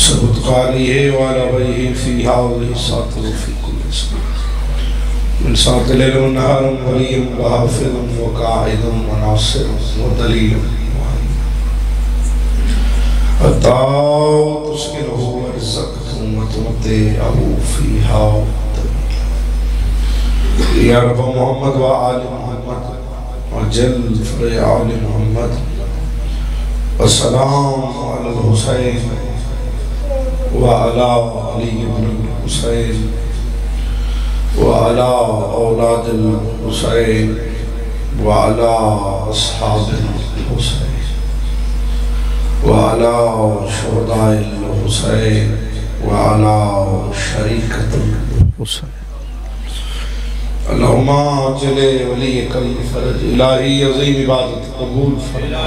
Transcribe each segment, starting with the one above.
سبت قاریه وعلى وجهه في هذه الساعة وفي كل ساعة من ساعة الليل والنهار وليا وحافظا وقاعدا وناصرا ودليلا حتى تسكنه ورزقته وتمتعه فيها يا رب محمد وآل محمد وجل فرع آل محمد السلام على الحسين وعلى علي بن الحسين وعلى أولاد الحسين وعلى أصحاب الحسين وعلى شهداء الحسين وعلى شريكة الحسين اللهم عجل وليك الفرج الہی عظیم عبادت قبول فرما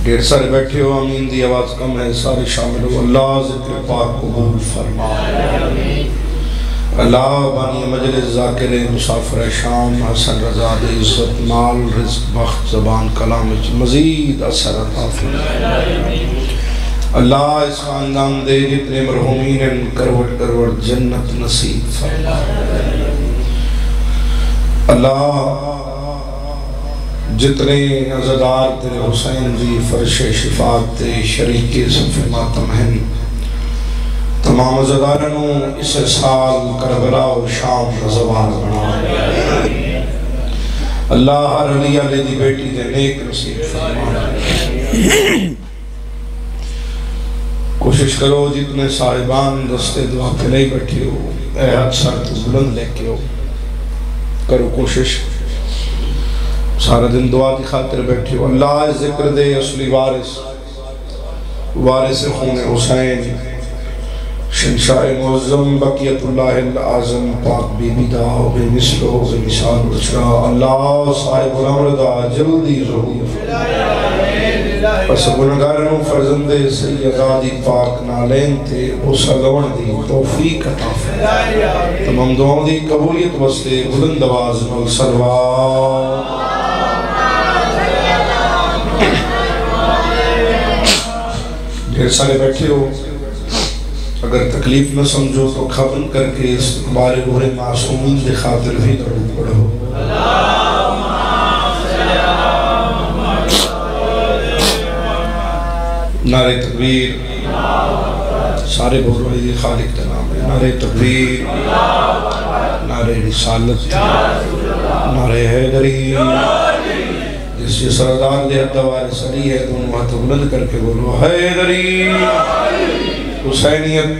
ڈھیر سارے بیٹھے ہو آمین دی آواز کم ہے سارے شامل ہو اللہ ذکر پاک قبول فرما اللہ بانی مجلس ذاکر مسافر شام حسن رضا دے عزت مال رزق بخت زبان کلام مزید اثر عطا فرما اللہ اس خاندان دے جتنے مرحومین ان کروٹ جنت نصیب فرما اللہ جتنے عزدار تیرے حسین دی فرش شفاعت تے شریک صف ماتم ہیں تمام عزدارنوں اس سال کربلا و شام رضوان بنا اللہ ہر علی علی دی بیٹی دے نیک نصیب فرما کوشش کرو جتنے صاحبان دستے دعا پھلے بیٹھے ہو اے حد سر تو بلند لے کے ہو کرو کوشش سارا دن دعا کی خاطر بیٹھے ہو اللہ ذکر دے اصلی وارث خون حسین شنشاہ معظم بقیت اللہ العظم پاک بی بی دا بے مثل و بے مثال بچرا اللہ صاحب الامر دا جلدی ضرور پس گناہگاروں فرزند سیدہ دی پاک نالین تے اسلون دی توفیق عطا فرما تمام دعاؤں دی قبولیت واسطے بلند آواز مل سلوات ڈھیر سارے بیٹھے ہو اگر تکلیف نہ سمجھو تو کھبن کر کے استقبال روح معصومین دے خاطر بھی درود پڑھو نعرہ تکبیر سارے بول رہے یہ خالق کا نام ہے نعرہ تکبیر نعرہ رسالت نعرہ حیدری جس یہ سردار دے حدوار سلی ہے دونوں ہاتھ بلند کر کے بولو حیدری حسینیت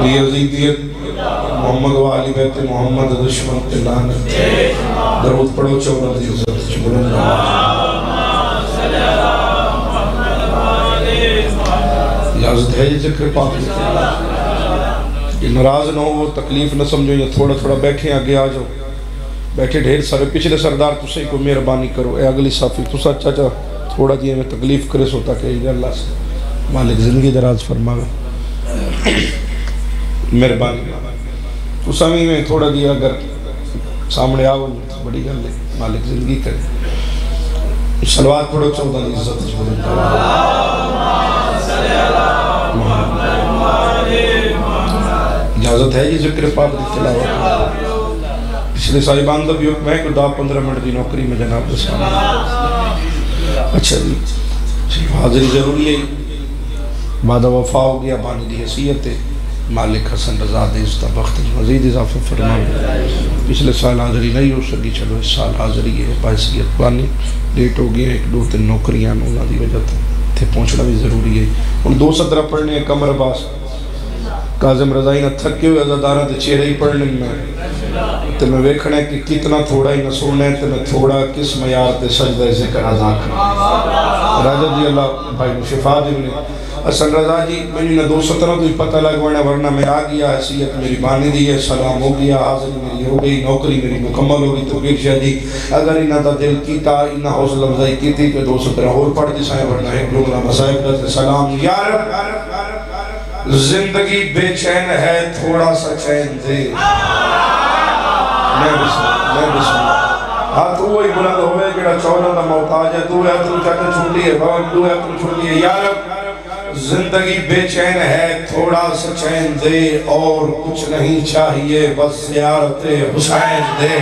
یزیدیت محمد و علی بیت محمد دشمن تلانت درود پڑھو چورہ دی عزت بلند اجازت ہے یہ ذکر پاک یہ ناراض نہ ہو تکلیف نہ سمجھو یا تھوڑا تھوڑا بیٹھیں آگے آ جاؤ بیٹھے ڈھیر سارے پچھلے سردار تسے کو مہربانی کرو اے اگلی صافی تسا چاچا تھوڑا جی میں تکلیف کرے سوتا کہ اللہ سے مالک زندگی دراز فرماوے مہربانی تسا میں تھوڑا جی اگر سامنے آؤ بڑی گل ہے مالک زندگی کرے صلوات پڑھو چودہ دی عزت اجازت ہے یہ ذکر پاک دی تلاوت پچھلے صاحبان دا بھی حکم ہے کہ 10-15 منٹ دی نوکری میں جناب دسانا اچھا جی حاضری ضروری ہے بعد وفا ہو گیا بانی دی حیثیت ہے مالک حسن رضا دے اس بخت مزید اضافہ فرما پچھلے سال حاضری نہیں ہو سکی چلو اس سال حاضری ہے باعثیت بانی لیٹ ہو گیا 1-2-3 نوکریاں انہوں دی وجہ تھے پہنچنا بھی ضروری ہے ان 2 صدرہ پڑھنے ہیں کمر باس کاظم رضائی نہ تھکے ہوئے عزادارہ تے چہرے ہی پڑھنے میں تے میں ویکھنا ہے کہ کتنا تھوڑا ہی نہ سونے تے میں تھوڑا کس معیار تے سجدہ ذکر ادا کرنا راجہ جی اللہ بھائی شفا دی انہیں حسن رضا جی میری نہ 2 سطرہ تو ہی پتہ لگوانا ورنہ میں آ گیا حیثیت میری بانی دی ہے سلام ہو گیا حاضری میری ہو گئی نوکری میری مکمل ہو گئی تو گرشہ جی اگر انہا دا دل کیتا انہا حوصل افزائی کی تھی کہ 2 سطرہ اور پڑھ دی سائیں ورنہ ایک لوگنا مسائب دا سلام یا رب زندگی بے چین ہے تھوڑا سا چین دے میں بسم ہاں تو وہی بلند ہوئے جڑا 14 دا محتاج ہے تو ہے تو چاہتے چھوٹی ہے بھون تو ہے تو چھوٹی ہے یا رب زندگی بے چین ہے تھوڑا سا چین دے اور کچھ نہیں چاہیے بس زیارت حسین دے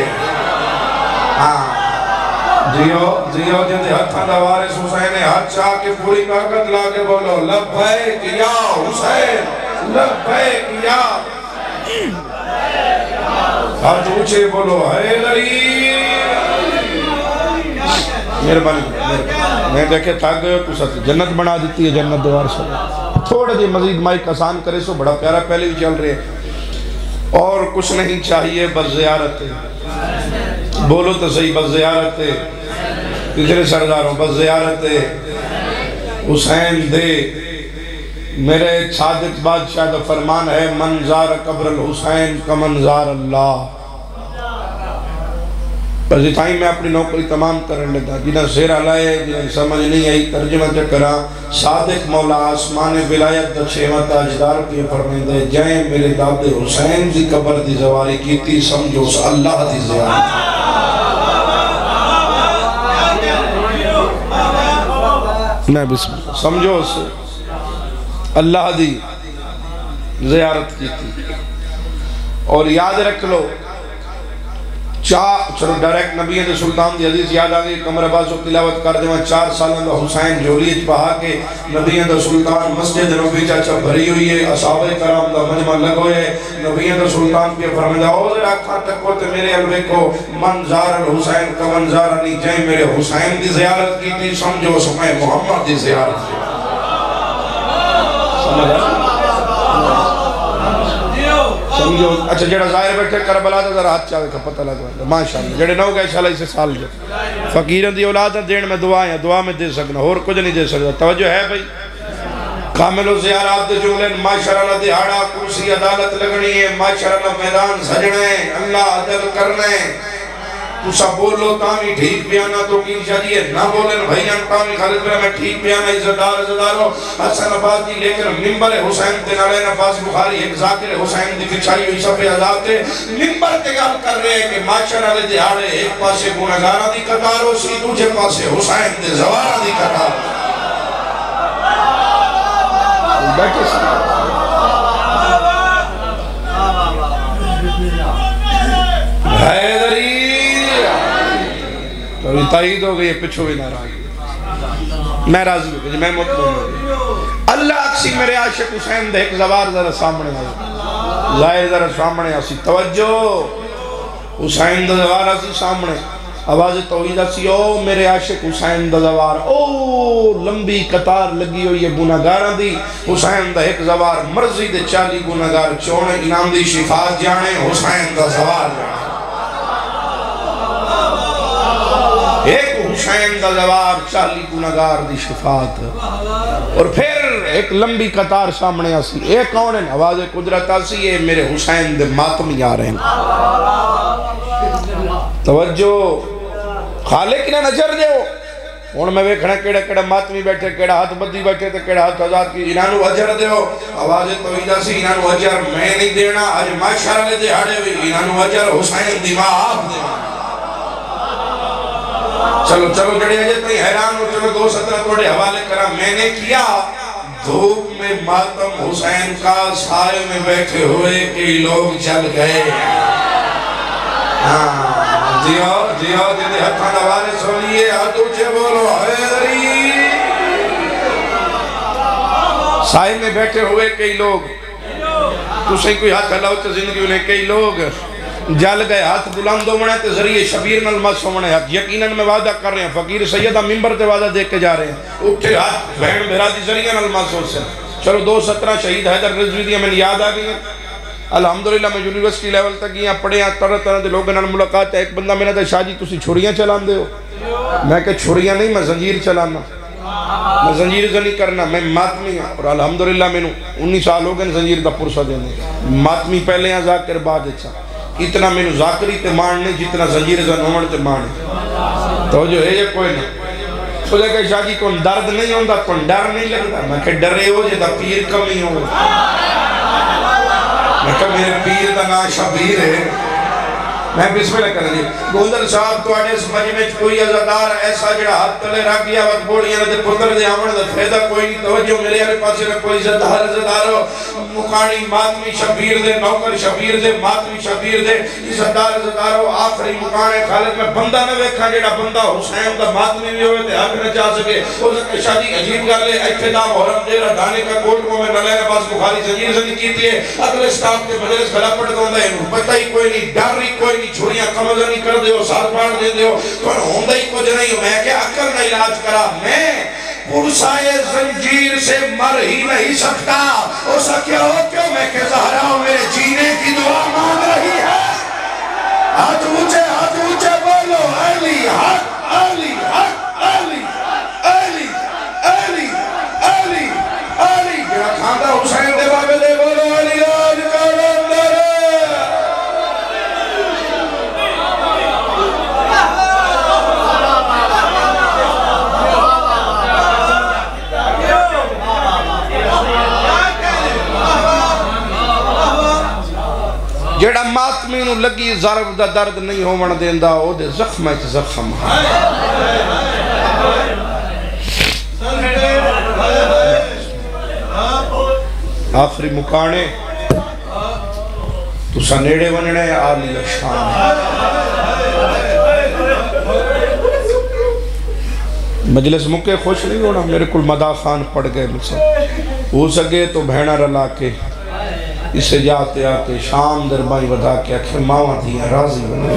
جیو جندے ہتھاں دا وارث حسین ہے ہاتھ چاہ کے پوری طاقت لا کے بولو لبیک یا حسین لبیک یا ہاتھ اونچے بولو حیدری مہربانی میں دیکھے تھک گئے تو ساتھ جنت بنا دیتی ہے جنت دوار سے تھوڑا جی مزید مائک آسان کرے سو بڑا پیارا پہلے بھی چل رہے اور کچھ نہیں چاہیے بس زیارت بولو تو صحیح بس زیارت تیسرے سرداروں بس زیارت حسین دے میرے صادق بادشاہ دا فرمان ہے منظار قبر الحسین کا منظار اللہ بس اتھائی میں اپنی نوکری تمام کرنے لیتا جنہاں زیرہ لائے جنہاں سمجھ نہیں آئی ترجمہ چکرا صادق مولا آسمان ولایت دا چھوہ تاجدار کی فرمیندے جائیں میرے داد حسین دی قبر دی زواری کی تھی سمجھو اس اللہ دی زیارت میں بسم اللہ سمجھو اس اللہ دی زیارت کی تھی اور یاد رکھ لو چلو ڈائریکٹ نبی سلطان دی حدیث یاد آگئی کمر عباس و تلاوت کر دے 4 سالوں دا حسین جولیج پہا کے نبی سلطان مسجد نبی چاچا بھری ہوئی ہے اصحابہ کرام دا مجمع لگو ہے نبی سلطان کے فرمیدہ اوزر آکھا تکو تے میرے علوے کو منظار الحسین کا منظار نہیں جائیں میرے حسین دی زیارت کی تھی سمجھو سمیں محمد دی زیارت کی سمجھو اچھا جڑا ظاہر بیٹھے کربلا دا ذرا ہاتھ چاہے کا پتہ لگا ماشاءاللہ جڑے نو گئے شاءاللہ اسے سال جو فقیرن دی اولاد دین میں دعائیں دعا میں دے سکنا اور کچھ نہیں دے سکتا توجہ ہے بھئی کامل و زیارات دے جملیں ماشاءاللہ دیہاڑا کرسی عدالت لگنی ہے ماشاءاللہ میدان سجنے اللہ عدل کرنے تو سب بولو تامی ٹھیک بیانا تو کی جدیے نہ بولن بھائیان تامی خالد برا میں ٹھیک بیانا عزدارو حسن عباس دی لیکن ممبر حسین تے نالے نفاس بخاری ایک ذاکر حسین دی بچھائی ہوئی صفحہ عذابتے ممبر تے گل کر رہے ہیں کہ ماشاءاللہ دیہاڑے ایک پاسے گناہگارہ دی قطارو سی دوجہ پاسے حسین دے زوارہ دی قطارو بیٹھے حیدری تو تائید ہو گئی پچھو بھی نہ راضی میں راضی ہو گئی میں مطمئن ہو گئی اللہ اکسی میرے عاشق حسین دے ایک زوار ذرا سامنے آئی ظاہر ذرا سامنے آسی توجہ حسین دے زوار آسی سامنے آواز توحید آسی او میرے عاشق حسین دے زوار او لمبی قطار لگی ہوئی ہے گناہگاراں دی حسین دے ایک زوار مرضی دے 40 گناہگار چونے انام دی شفاعت جانے حسین دے زوار جانے ایک حسین دا زوار 40 گناہگار دی شفاعت اور پھر ایک لمبی قطار سامنے آسی ایک کون ہے آواز قدرت آسی یہ میرے حسین دے ماتمی آ رہے ہیں توجہ خالق نہ نظر دیو اور میں ویکھنا کیڑا کیڑا ماتمی بیٹھے کیڑا ہاتھ بدی بیٹھے تے کیڑا ہاتھ آزاد کی انہوں اجر دیو آواز توحید سی انہوں اجر میں نہیں دینا آج ماشاءاللہ دے ہاڑے ہوئی انہوں اجر حسین دی ماں آپ دینا چلو جڑے اجے تھی حیران ہو چلو 2:17 توڑے حوالے کرا میں نے کیا دھوپ میں ماتم حسین کا سائے میں بیٹھے ہوئے کئی لوگ چل گئے جیو جنہیں ہتھاں دوارے سنیے ہاتھ اچھے بولو حیدری سائے میں بیٹھے ہوئے کئی لوگ تو سے کوئی ہاتھ اللہ ہوتا زندگی انہیں کئی لوگ جل گئے ہاتھ بلند ہونے تے ذریعے شبیر نلمس ہونے ہاتھ یقیناً میں وعدہ کر رہے ہیں فقیر سیدہ ممبر تے وعدہ دیکھ کے جا رہے ہیں اٹھے ہاتھ بہن بھرا دی ذریعے نلمس ہو سے چلو 2:17 شہید حیدر رضوی دیا میں یاد آ گئی ہیں الحمدللہ میں یونیورسٹی لیول تک گیا پڑھے ہیں طرح طرح دے لوگوں نے ملاقات ہے ایک بندہ میں نے کہا شاہ جی تسی چھڑیاں چلان دے ہو میں کہ چھڑیاں نہیں میں زنجیر چلانا میں زنجیر زنی کرنا میں ماتمی ہوں اور الحمدللہ میں 19 سال ہو گئے زنجیر دا پرسہ دینے ماتمی پہلے ہیں ذاکر بعد اچھا اتنا میں ذاکری تے مان نہیں جتنا زنجیر زنومن تے مان تو جو ہے یہ کوئی نہیں تو جا کہ شاہ جی کون درد نہیں ہوندہ کون ڈر نہیں لگتا میں کہ ڈرے ہو جے دا پیر کمی ہوگا میں کہ میرے پیر دا نا شبیر ہے میں بسم اللہ کرنے گوندر صاحب تو آڑے اس مجمع کوئی عزادار ایسا جڑا ہاتھ تلے رکھ گیا وقت بوڑیاں دے پتر دے آمن دے فیدہ کوئی نہیں توجہ ملے آنے پاسے میں کوئی عزادارو مقانی ماتمی شبیر دے نوکر شبیر دے ماتمی شبیر دے عزادارو آخری مقانے خالد میں بندہ نہ ویکھا جڑا بندہ حسین دا ماتمی بھی ہوئے تھے حق نہ چاہ سکے وہ سکے شادی عجیب کر لے اتنا محرم دے رہا دانے کا کوٹ کو میں نلینا پاس بخاری زنجیر سے نہیں کیتی ہے اگلے سٹاف کے مجلس کھلا پڑھ دوں دا انہوں پتہ ہی کوئی نہیں ڈر ہی کوئی نہیں چھوڑیاں کمزہ نہیں کر دے ہو ساتھ پاڑ دے دے ہو پر ہوندہ ہی کچھ نہیں ہو میں کہ عقل نہ علاج کرا میں پرسائے زنجیر سے مر ہی نہیں سکتا اسا کیا ہو کیوں میں کہ زہرہ میرے جینے کی دعا مانگ رہی ہے ہاتھ اونچے بولو علی حق علی حق علی علی علی علی علی جڑا کھاندہ حسین دے بابے دے بولو علی آج کارم دارے جڑا ماتمی نو لگی ضرب دا درد نہیں ہومن دیندہ او دے زخم ایت زخم آخری مکانے تو سنیڑے وننے آلی شان مجلس مکے خوش نہیں ہونا میرے کل مدہ خان پڑھ گئے مجھ سے ہو سکے تو بھینا رلا کے اسے جاتے آتے شام دربائی ودا کے اکھر ماں دیا راضی بنے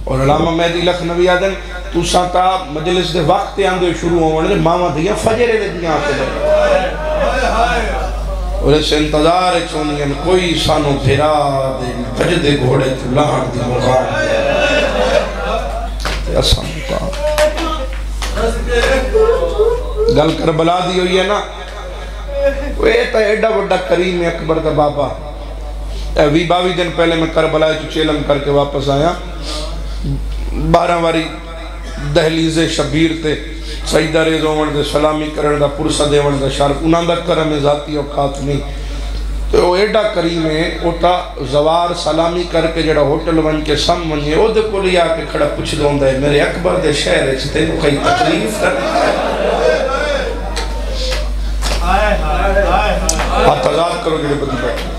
اور علامہ مہدی لکھنوی آدن تو ساتا مجلس دے وقت آندے شروع ہونے ماں دیا فجرے دے دیا آتے دے اور اس انتظار چونی ان کوئی سانو بھیرا دے فجدے گھوڑے تو لہن دی مقام ایسا مقام گل کربلا دی ہوئی ہے نا وہ ایتا ایڈا وڈا کریم اکبر دا بابا وی باوی دن پہلے میں کربلا جو چیلم کر کے واپس آیا 12 واری دہلیز شبیر تے سیدہ ریزوں دے سلامی کرن دا پرسہ دیون دا شارف انہاں دا کرم ذاتی اوقات نہیں تو وہ ایڈا کریم ہے اوٹا زوار سلامی کر کے جڑا ہوٹل ون کے سم ونجے او دے کو لیا کے کھڑا پوچھ دوں ہے میرے اکبر دے شہر ہے چھتے نو کئی تکلیف کرنے ہاتھ آزاد کرو جڑے بدی بیٹھے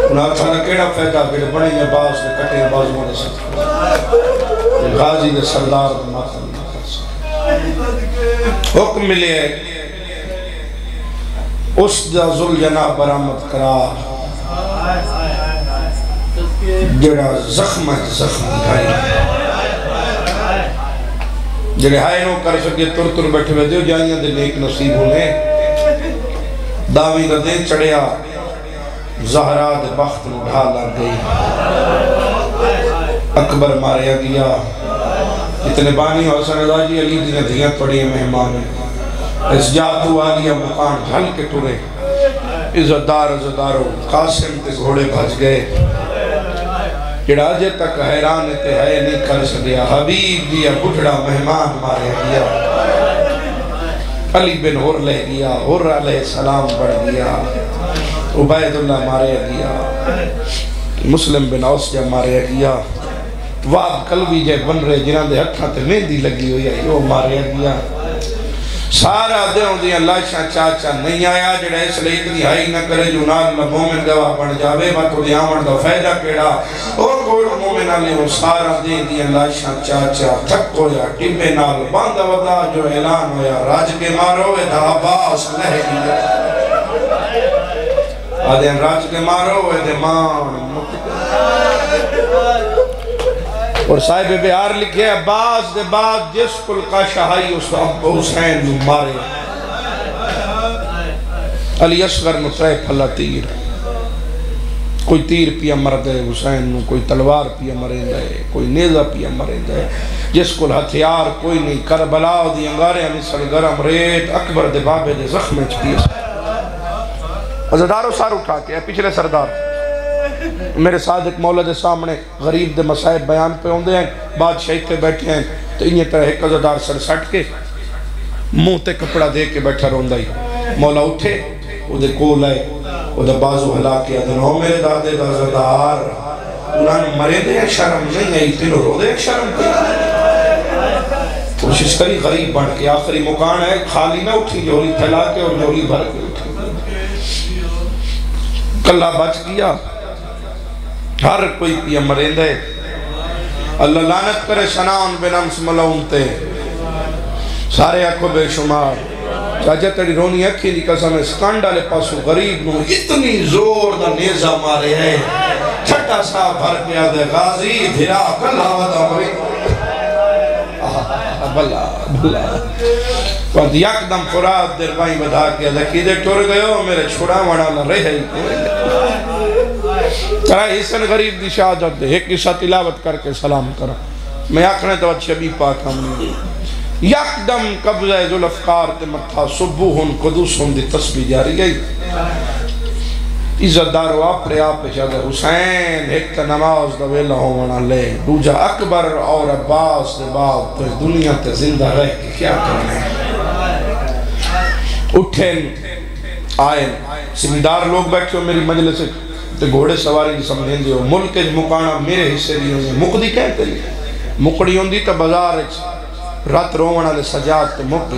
انہاں اچھانا کیڑا فیدہ جڑے بڑے یہ باز نے کٹے بازوں نے سکتے غازی دے سردار دے ماتم نہ کر سکتے حکم ملے اس دا ذل جناب برامت کرا جڑا زخم دکھائی جڑے ہائے نو کر سکے تر بیٹھے ہوئے دیو جائیاں دے نیک نصیب ہونے داوی کا دن چڑھیا زہرا دے بخت نو ڈھالا گئی اکبر ماریا گیا اتنے بانی حسن رضا جی علی دینے دیاں پڑی مہمان اس جاتو آلیا مکان جھل کے ٹورے عزتدارو قاسم تے گھوڑے بھج گئے جڑا جے تک حیران تے ہے نہیں کر سکیا حبیب دیا بڑھڑا مہمان ماریا گیا علی بن ہور لے گیا ہور علیہ السلام بڑھ گیا عبید اللہ ماریا گیا مسلم بن اوسجہ ماریا گیا واب قلبی جے بن رہے جنہاں دے ہتھاں تے مہندی لگی ہوئی ہے وہ ماریا گیا سارا دیوں دیا لاشاں چاچا نہیں آیا جڑا اس لئے اتنی ہائی نہ کرے جو نال مومن گواہ بن جاوے باتو دی آمن دا فیدہ کیڑا اور کوئی مومن علی وہ سارا دیا لاشاں چاچا تھک ہویا ٹبے نال باندہ ودا جو اعلان ہویا راج کے مارو اے دا عباس لہ گیا آدھیں راج کے مارو اے دے مان اور صاحب بہار لکھے عباس دے بعد جس کل کا شاہی اس حسین نو مارے علی اصغر نو ترے پھلا تیر کوئی تیر پیا مر گئے حسین نو کوئی تلوار پیا مریں گئے کوئی نیزہ پیا مریں گئے جس کل ہتھیار کوئی نہیں کربلا دی انگارے ہمیں سرگرم ریت اکبر دے بابے دے زخم چپیس عزدارو سار اٹھا کے پچھلے سردار میرے صادق مولا دے سامنے غریب دے مسائب بیان پہ ہوندے ہیں بادشاہی پہ بیٹھے ہیں تو انہیں طرح ایک عزدار سر سٹ کے منہ تے کپڑا دے کے بیٹھا روندہ ہی مولا اٹھے وہ دے کول آئے وہ دا بازو ہلا کیا دنوں میرے دادے دا زدار انہوں نے مرے دے شرم نہیں ہے اتنو رو دے شرم کی کوشش کری غریب بڑھ کے آخری مکان ہے خالی نہ اٹھی جولی پھیلا کے اور جولی بھر کے اٹھی کلہ بچ گیا ہر کوئی پیا مرے دے اللہ لعنت کرے شنان بن امس ملعونتے سارے اکھو بے شمار چاچا تیری رونی اکھی دی قسم سکانڈالے پاسو غریب نو اتنی زور دا نیزہ مارے ہیں چھٹا سا بھر پیا دے غازی بھرا کلہ ودا ہوئی بلا بلا وقت یک دم فراد در بائی بدا کیا دکی دے ٹور گئے ہو میرے چھوڑا وڑا نہ رہے ترہ حسن غریب دی شہادت دے ایک قصہ تلاوت کر کے سلام کرا میں آکھنے تو شبی پاک ہم نے یک دم قبضہ ذوالافقار تے متھا صبوہن قدوسہن دی تسبیح جاری گئی عزت دارو اپنے آپ جگہ حسین ایک تا نماز دا ویلہ ہونا لے دوجہ اکبر اور عباس دے بعد تو دنیا تے زندہ رہ کے کیا کرنے اٹھیں آئیں سمیدار لوگ بیٹھے ہو میری مجلس تے گھوڑے سواری دی سمجھیں دیو ملک مکانا میرے حصے دی ہوئی مقدی کہتے لی مقدی ہوندی تا بازار رات رومنا لے سجاد تے مقدی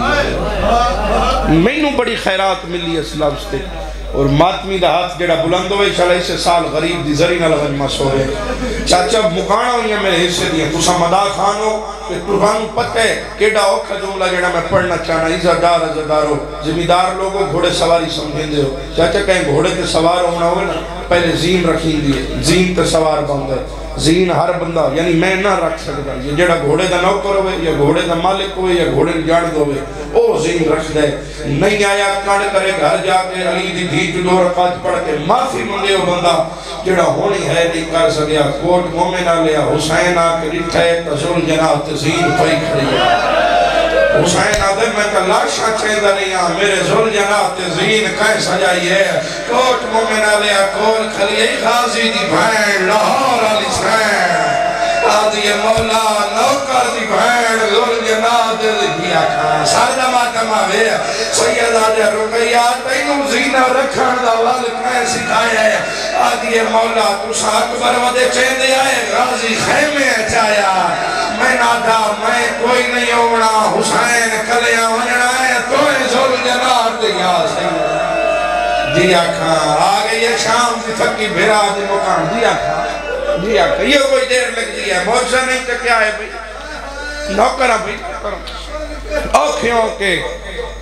میں نو بڑی خیرات ملی اس لفظ تے اور ماتمی دا ہاتھ جڑا بلند ہوئے چلے اسے سال غریب دی زری نہ لگن مسو رہے چاچا مکانا ہوئی میرے حصے دیا تُسا مدا کھانو کہ تُربانو پتہ ہے کیڑا اوکھا جملہ جڑا میں پڑھنا چاہنا عزتدارو زمیندار لوگوں گھوڑے سواری سمجھیں دے ہو چاچا کہیں گھوڑے تے سوار ہونا ہوئے نا پہلے زین رکھیں دیئے زین تے سوار بند ہے زین ہر بندہ یعنی میں نہ رکھ سکتا یہ جڑا گھوڑے دا نوکر ہوئے یا گھوڑے دا مالک ہوئے یا گھوڑے جاند ہوئے او زین رکھ دے نہیں آیا کانڈ کرے گھر جا کے علی دی دھیت دو رکعت پڑھ کے معافی منگے ہو بندہ جڑا ہونی ہے نہیں کر سکیا کوٹ مومنہ لیا حسین آکے ڈٹھے تزول جناح تزین پائی کھڑی حسین آدھے میں کلاشا چیندہ نہیں آن میرے ذل جناح تزین کہیں سجائی ہے کوٹ مومنہ لیا کول کھلی غازی دی بھین لاہور علی سین آدھی مولا نوکر دی بھین ذل جناح تزین کھان ساردہ ماتم آوے سید آدھے رکیہ تینوں زینہ رکھن دا والد کہیں سکھایا ہے آدھی مولا تو سا اکبر ودے چیندے آئے غازی خیمے چایا میں نادا میں کوئی نہیں ہونا حسین کلیاں وننا ہے توئے ذل جناح دیا سید دیا کھان آگے یہ شام دی تھکی بھرا دی مکان دیا کھان یہ کوئی دیر لگ دیا موجزہ نہیں تو کیا ہے بھئی نوکرہ بھئی اوکھیوں کے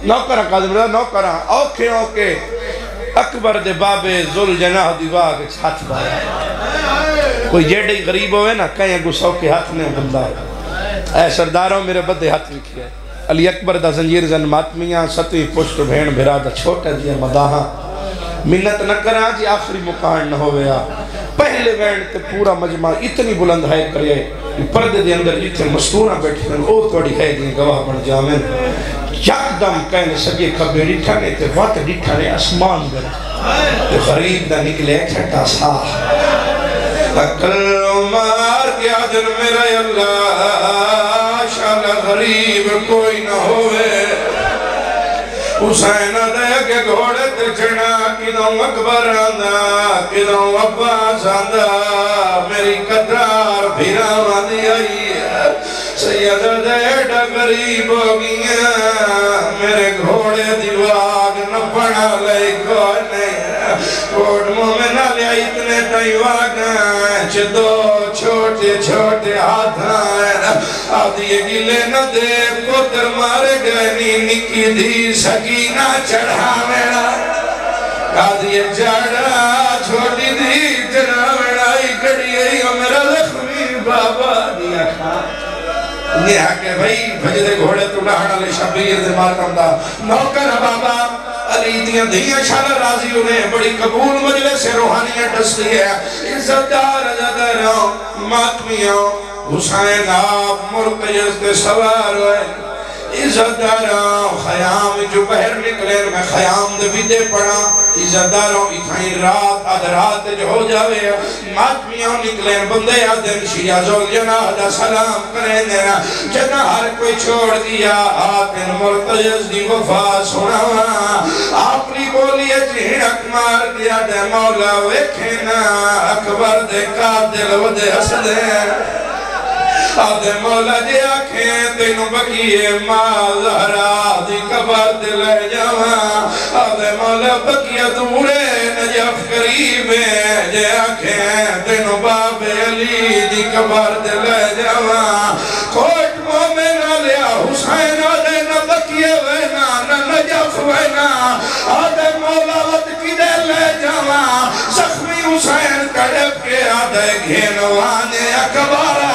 نوکرہ قادم رہا نوکرہ اوکھیوں کے اکبر دے بابے ذل جناح دی واگ ہاتھ بایا کوئی جیڑی غریب ہوئے نا کہیں گسو کے ہاتھ نے بندہ اے سرداروں میرے بدے ہاتھ لکھی ہے علی اکبر دا زنجیر زن ماتمیاں ستوی پشت بھین بھرا دا چھوٹا دیا مداہاں منت نہ کرا جی آخری مکان نہ ہویا پہلے وینڈ تے پورا مجمع اتنی بلند ہے کرے پردے دے اندر جتنے مستورہ بیٹھے ہیں او توڑی ہے دیں گواہ بن جامن یک دم کہنے سگے کبھی ڈٹھانے تے وقت ڈٹھانے اسمان گر تے غریب دا نکلے چھٹا سا اکل عمر کیا دل میرا اللہ شال غریب کوئی نہ ہوئے حسین دے کے گھوڑے تے چڑھا کدوں اکبر آندہ کدوں عباس آندہ میری قدار بھیرا ماندی آئی سید دے غریب ہو گیا میرے گھوڑے دیواگ نہ پڑا لے کوئی نہیں کوٹ مومنہ لیا اتنے تیواگ چدو چھوٹے چھوٹے ہاتھ آئے آدھی گلے نہ دے پتر مارے گئے نکی دی سکینہ چڑھا میرا آدھی جڑا چھوٹی دی چڑھا میرا ہی کڑی ہے میرا لخمی بابا دیا کھا یہ ہے کہ بھئی بھجدے گھوڑے تو ڈاہنا لے شبیر دے ماتم دا نوکر بابا علی دیاں دیاں شالا راضی انہیں بڑی قبول مجلس سے روحانیاں ڈستی ہے عزت دار عزتداروں ماتمیوں حسین آپ ملک جس کے سوار ہوئے عزتداروں خیام جو بہر نکلے میں خیام دے بھی دے پڑا عزتداروں اتھائیں رات ادرات جو ہو جاوے ماتمیاں نکلے بندے آدم شیعہ زول جناح دا سلام کریں دینا جناح ہر کوئی چھوڑ دیا آتن مرتجز دی وفا سناوا اپنی بولی جہنک مار دیا دے مولا ویکھنا اکبر دے قاتل و دے حسدے آدھے مولا جی آنکھیں تینوں بکیے ماں زہرا دی قبر دلے جاواں آدھے مولا بکیے دورے نجف قریبیں جی آنکھیں تینوں باب علی دی قبر دلے جاواں کوٹ مومن لیا حسین آدھے نہ بکیے وینا نہ نجف وینا آدھے مولا وقت کی دلے جاواں زخمی حسین کڑپ کے آدھے گھینوانے اکبارا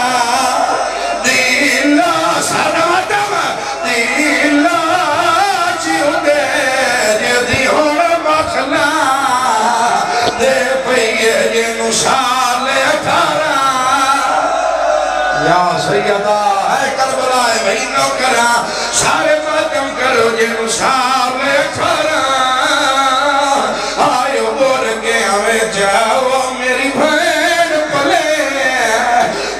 یا سیدہ اے کربلا اے بھئی نوکرہ سارے ماتم کرو جنو سال اٹھارہ آئیو بور کے ہمیں جاؤ میری بھین پلے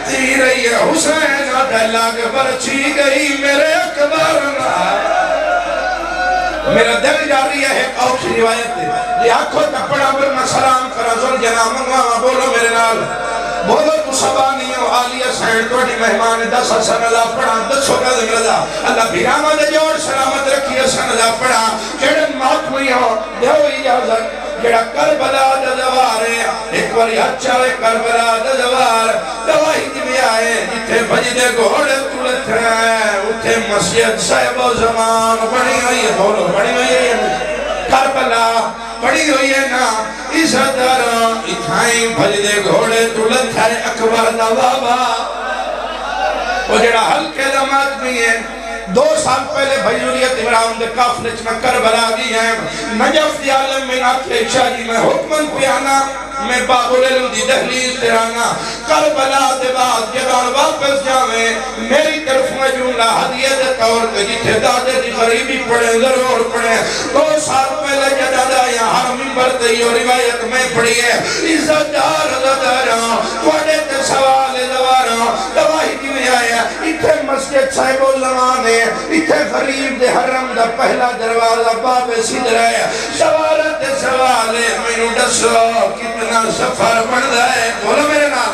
تیرے یہ حسین دلاغ برچی گئی میرے اکبر میرا دل جاری ہے ایک اوچھ روایت ہے یہ آنکھوں تپڑا پر میں سلام کرا زل جنام منگواما بولو میرے نال بولو تو سبانی ہو آلیہ سین توڑی مہمان 10 سندا پڑھا 10 کا زمردا اللہ بھیراما دے جوڑ سلامت رکھیے سندا پڑھا جڑن ماتمی ہو دیو اجازت جڑا کربلا دا دوارے ایک واری اچھا ہے کربلا دا دوار دوائی دی بھی آئے جتے بجدے گھوڑے تلت ہیں اتھے مسجد صاحب و زمان بڑی ہوئی ہے بولو بڑی ہوئی ہے کربلا بڑی ہوئی ہے نا عزتداروں اتھائیں بھجدے گھوڑے تلت ہے اکبر دا بابا وہ جڑا ہلکے دمات بھی ہے 2 سال پہلے بھیوریت ابراہم دے کافلچ میں کربلا دی ہیں نجف دی عالم میں ناکھے شاہ جی میں حکمن پیانا میں باغلیل دی دہلیز تیرانا کربلا دے بعد جدان واپس جاویں میری طرف میں جملہ حدیعہ دے طور کے جتھے دادے دی غریبی پڑھیں ضرور پڑھیں 2 سال پہلے جدادا یہاں ہر ممبر تے یہ روایت میں پڑھی ہے عزتدار عزتداراں توڑے تے سوال دواراں دوائی کی بھی آیا اتھے مسجد صاحب و زمان ہے اتھے غریب دے حرم دا پہلا دروازہ باب سدر ہے سوالت سوال میں نو دسو کتنا سفر بڑھ دائے بولو میرے نام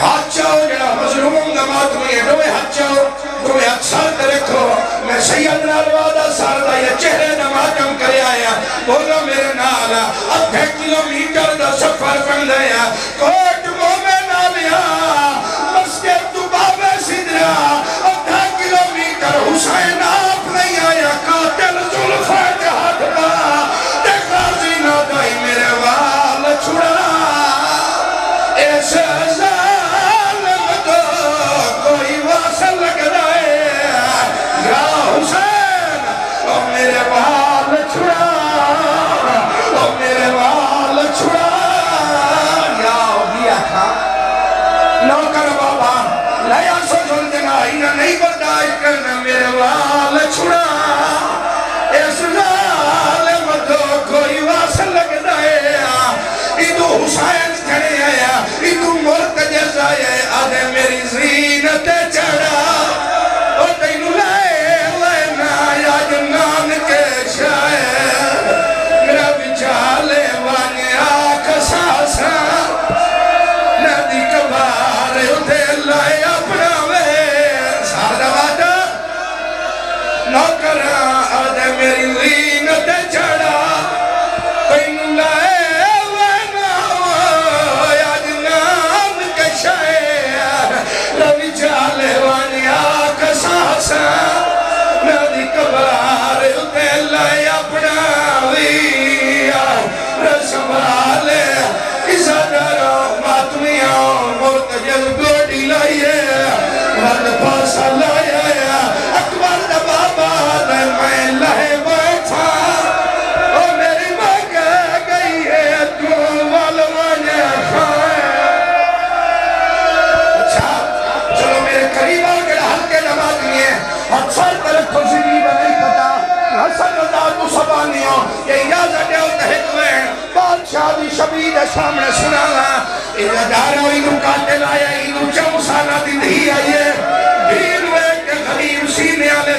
ہاتھ چاہو جڑا مظلوموں دا ماتمی ہے دوے ہاتھ چاہو دوے ہاتھ ساتھ رکھو میں سیدنا الوادہ ساردہ یہ چہرے دا ماتم کرے آیا بولو میرے نال 8 کلومیٹر دا سفر بڑھ دائے کوٹ مومن آلیا مسجد تو باب سدرہ 8 کلومیٹر حسین آپ نہیں آیا قاتل ظلفہ جہاد با دیکھازی نہ دائی میرے وال چھڑا ایسے ظالم تو کوئی واصل لگ دائے یا حسین او میرے وال چھڑا او میرے وال چھڑا یا بھی آکھا نوکر بابا لیا سجل جنائی نہ نہیں برداشت کرنا میرے وال چھڑا اس ظالم تو کوئی واصل لگ دائے ایدو حسین کھڑے آیا ایدو مرتجز آیا آدھے میری زینت چڑھا اور تینو لائے لینا یا جنان کے شاید میرا بچالے وانے آکھ ساسا ندی کبار اتھے لائے اپنا وے سارا وعدہ نوکر آدھے میری زینت چڑھا تینو لائے اکبر دا بابا دے میں لہے بیٹھا او میرے کہ اجازت دیو تحت میں بادشاہ دی شبیر سامنے سنانا اجازت انہوں قاتل آیا انہوں 4 سالہ دی دھی آئیے دین میں کہ غریب سینے آلے